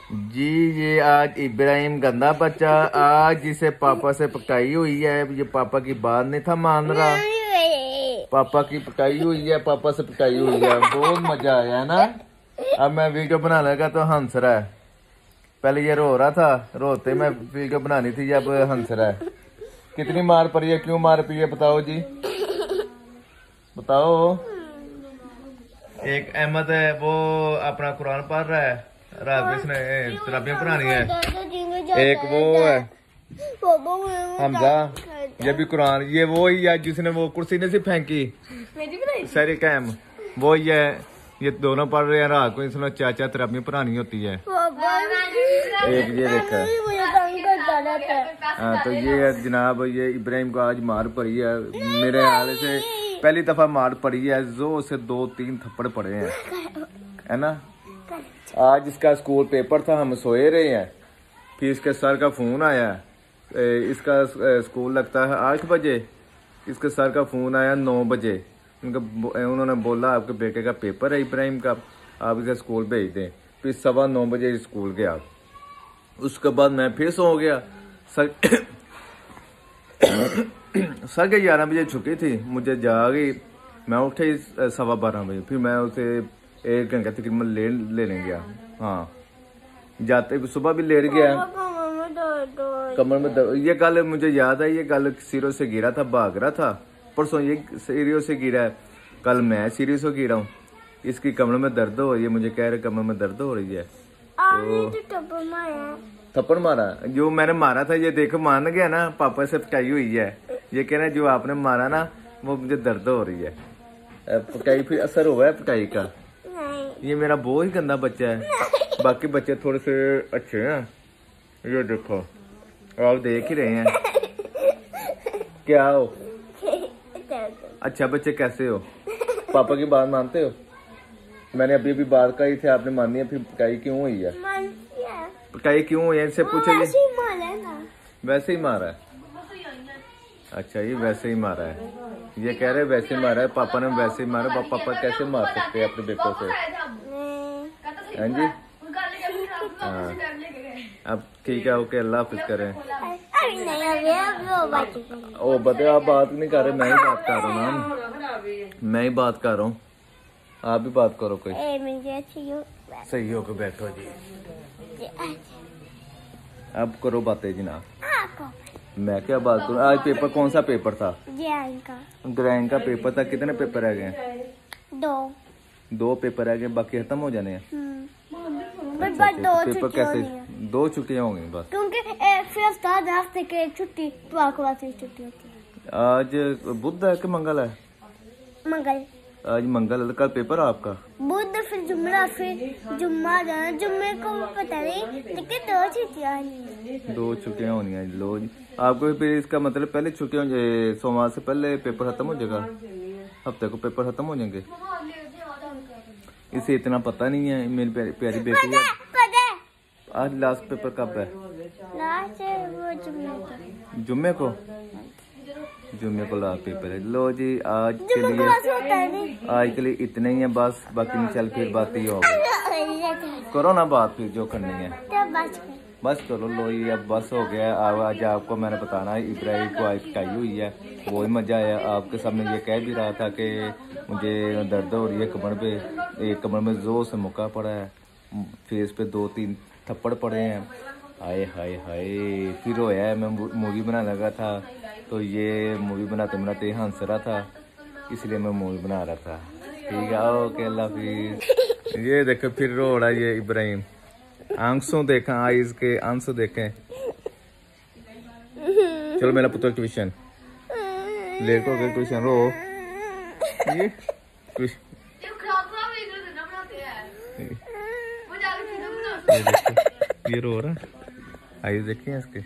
जी ये आज इब्राहिम गंदा बच्चा, आज जिसे पापा से पकाई हुई है, ये पापा की बात नहीं था मान रहा। पापा की पकाई हुई है, पापा से पकाई हुई है, बहुत मजा आया है ना। अब मैं वीडियो बनाने लगा तो हंस रहा है। पहले ये रो रहा था, रोते मैं वीडियो बनानी थी, अब हंस रहा है। कितनी मार पड़ी है, क्यों मार पड़ी है बताओ जी, बताओ। एक अहमद है, वो अपना कुरान पढ़ रहा है, इसने तराबियां पढ़ानी है। एक वो है हमजा, ये भी कुरान, ये वो ही है जिसने वो कुर्सी ने से फेंकी सारी कैम, वो ही है। ये दोनों पढ़ रहे हैं रात को, इसमें चाचा तराबियां पढ़ानी होती है। एक ये देखा, हाँ तो ये है जनाब, ये इब्राहिम को आज मार पड़ी है, मेरे हाल से पहली दफा मार पड़ी है, जो से 2-3 थप्पड़ पड़े हैं, है ना। आज इसका स्कूल पेपर था, हम सोए रहे हैं, फिर इसके सर का फोन आया। इसका स्कूल लगता है 8 बजे, इसके सर का फोन आया 9 बजे। उन्होंने बोला आपके बेटे का पेपर है इब्राहिम का, आप इसे स्कूल भेज दें। फिर 9:15 बजे स्कूल गया। उसके बाद मैं फिर सो गया। सर के 11 बजे छुट्टी थी, मुझे जागी, मैं उठे 12:15 बजे। फिर मैं उसे 1 घंटे तकरीबन लेने गया। हाँ जाते सुबह भी लेट गया, कमर में दर्द। ये गल मुझे याद है, ये गल सीढ़ियों से गिरा था, भाग रहा था। परसों ये सीढ़ियों से गिरा है, कल मैं सीढ़ियों से गिरा हूँ। इसकी कमर में दर्द हो रही है, मुझे कह रहे कमर में दर्द हो रही है। तो थप्पड़ मारा, जो मैंने मारा था ये देखो मान गया ना, पापा से पकाई हुई है। ये कह रहा है जो आपने मारा ना वो मुझे दर्द हो रही है। पकाई फिर असर हुआ है पकाई का। ये मेरा बहुत ही गंदा बच्चा है, बाकी बच्चे थोड़े से अच्छे हैं। ये देखो आप देख ही रहे हैं। क्या हो अच्छा बच्चे, कैसे हो, पापा की बात मानते हो। मैंने अभी अभी बात कही थी, आपने मानी है, फिर पकाई क्यों हुई है, पकाई क्यों हुई है इनसे पूछे। वैसे ही मारा है, अच्छा ये वैसे ही मारा है, ये कह रहे वैसे ही मारा है, पापा ने वैसे ही मारा। पापा कैसे मार सकते हैं अपने बेटों से, हाँ जी। हाँ अब ठीक है, ओके, अल्लाह हाफिज करें। ओ बता, आप बात नहीं कर रहे, मैं ही बात कर रहा हूँ, मैं ही बात कर रहा हूँ, आप भी बात करो कोई। सही हो के बैठो जी, अब करो बातें जनाब। मैं क्या बात करूँ, आज पेपर कौन सा पेपर था, ड्राइंग का पेपर था। कितने पेपर रह गए, 2 पेपर रह गए, बाकी खत्म हो जाने हैं। पेपर कैसे 2 छुट्टियां होंगी बस, क्योंकि हफ्ते के छुट्टी छुट्टी होती है। आज बुध है कि मंगल है, मंगल, आज मंगल है, कल पेपर है आपका, बुध फिर जुम्मा, फिर जुम्मा जाना, जुम्मे को पता नहीं, लेकिन 2 छुट्टियां होनी है। लो आपको फिर इसका मतलब पहले छुट्टियां, सोमवार से पहले पेपर खत्म हो जाएगा, हफ्ते को पेपर खत्म हो जाएंगे। इसे इतना पता नहीं है मेरी प्यारी बेटी। आज लास्ट पेपर कब है, जुम्मे को, जुम्मे को लास्ट पेपर है। लो जी आज के लिए इतना ही है बस, बाकी नहीं चल फिर बात ही होगी, करो ना बात फिर जो करनी है, बस करो। लो ये अब बस हो गया। आज आपको मैंने बताना है इब्राहिम को आज पकाई हुई है, वो ही मजा आया। आपके सामने ये कह भी रहा था कि मुझे दर्द हो रही है कमर पे, एक कमर में जोर से मुक्का पड़ा है, फेस पे 2-3 थप्पड़ पड़े हैं। हाय हाय हाय, फिर रोया है। मैं मूवी बनाने लगा था, तो ये मूवी बनाते बनाते हंस रहा था, इसलिए मैं मूवी बना रहा था। ठीक है, ओके, अल्लाह हाफिज। ये देखो फिर रो रहा है ये इब्राहिम, आंसू देखा, आईज के आंसू देखें। चलो मेरा पुत्र ट्यूशन लेट हो गया, ट्यूशन रो ये ये रो रहा, आईज देखे इसके।